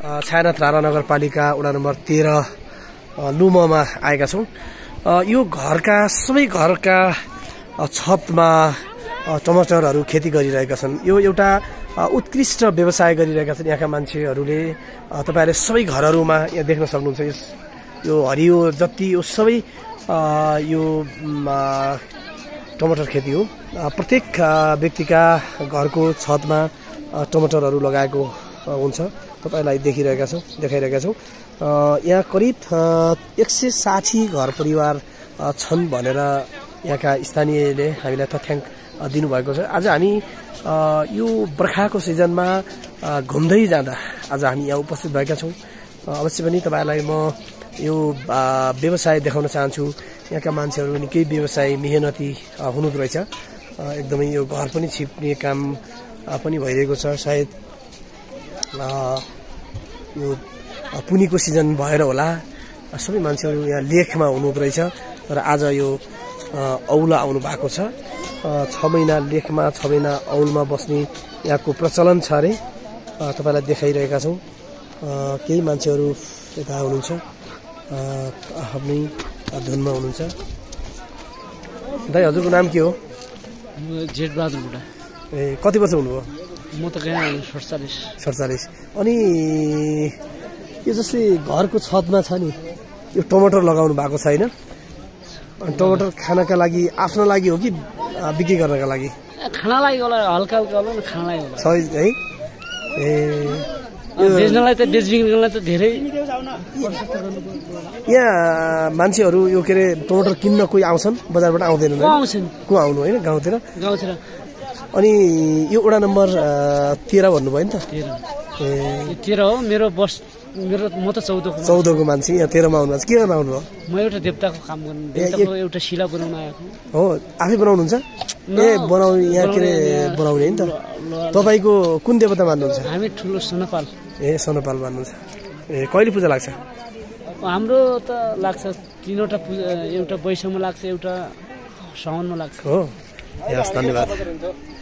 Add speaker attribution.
Speaker 1: छायानाथ राणा नगरपालिका वडा नम्बर 13 लुममा आएका छौं। यो घरका सबै घरका छतमा टमाटरहरू खेती गरिरहेका छन्। यो एउटा उत्कृष्ट व्यवसाय गरिरहेका छन् यहाँका मान्छेहरूले। तपाईहरुले सबै घरहरूमा यहाँ देख्न सक्नुहुन्छ यो हरियो जति यो सबै यो टमाटर खेती हो। प्रत्येक व्यक्तिका घरको छतमा टमाटरहरू लगाएको हुन्छ। तपाईलाई देखाइरहेका छौं। यहाँ करिब 160 घर परिवार छन् भनेर यहाँका स्थानीयले हामीलाई तथ्याङ्क दिनुभएको छ। आज हामी यो बर्खाको सिजनमा घुम्दै जाँदा आज हामी यहाँ उपस्थित भएका छौं। अवश्य पनि तपाईहरुलाई म यो व्यवसाय देखाउन चाहन्छु। यहाँका मान्छेहरू निकै व्यवसाय मेहनती हुनुहुँदो रहेछ। एकदमै यो घर पनि छिप्ने काम पनि भइरहेको छ। सायद यो पुनीको सिजन भएर होला सबै मान्छेहरू यहाँ लेखमा हुनुहुँदो रहेछ। र आज यो औला आउनु भएको छ। 6 महिना लेखमा 6 महिना औलमा बस्ने यहाँको प्रचलन छ अरे। तपाईलाई देखाइरहेका छौं। केही मान्छेहरू यता हुनुहुन्छ आफ्नै धुनमा हुनुहुन्छ। दाइ हजुरको नाम के हो?
Speaker 2: जेठबहादुर बुढा।
Speaker 1: ए कति वर्ष हुनुभयो?
Speaker 2: म त गएँ 47।
Speaker 1: अनि यो जस्तै घरको छतमा छ नि यो टमाटर लगाउनु भएको छ हैन? अनि टमाटर खानका लागि आफ्नो लागि हो कि बिक्री गर्नका लागि?
Speaker 2: खाना लागि होला, हल्का हल्का होला, खाना लागि होला।
Speaker 1: सही है। ए
Speaker 2: बेच्नलाई त बेच्बिक्रीलाई त धेरै
Speaker 1: यहाँ मान्छेहरू यो के अरे टमाटर किन्न कोही आउँछन् बजारबाट? आउँदैनन्?
Speaker 2: आउँछन्।
Speaker 1: को आउनु हैन गाउँतिर? अनि यो वडा नम्बर 13 भन्नुभयो नि त?
Speaker 2: 13 हो। म त 14
Speaker 1: को मान्छे यहाँ 13 मा आउनुहुन्छ। के गर्न आउनुभयो?
Speaker 2: म एउटा देवताको काम गर्नु, देवताको एउटा शिला बनाउन आएको
Speaker 1: हो। आफै बनाउनुहुन्छ? ए बनाउने यहाँ के अरे बनाउने हैन त? तपाईको कुन देवता मान्नुहुन्छ?
Speaker 2: हामी ठुलो सोनपाल।
Speaker 1: ए सोनपाल मान्नुहुन्छ। ए कहिले पूजा लाग्छ?
Speaker 2: हाम्रो त लाग्छ 3वटा पूजा, एउटा वैशाखमा लाग्छ, एउटा साउनमा लाग्छ।
Speaker 1: हो। यस धन्यवाद।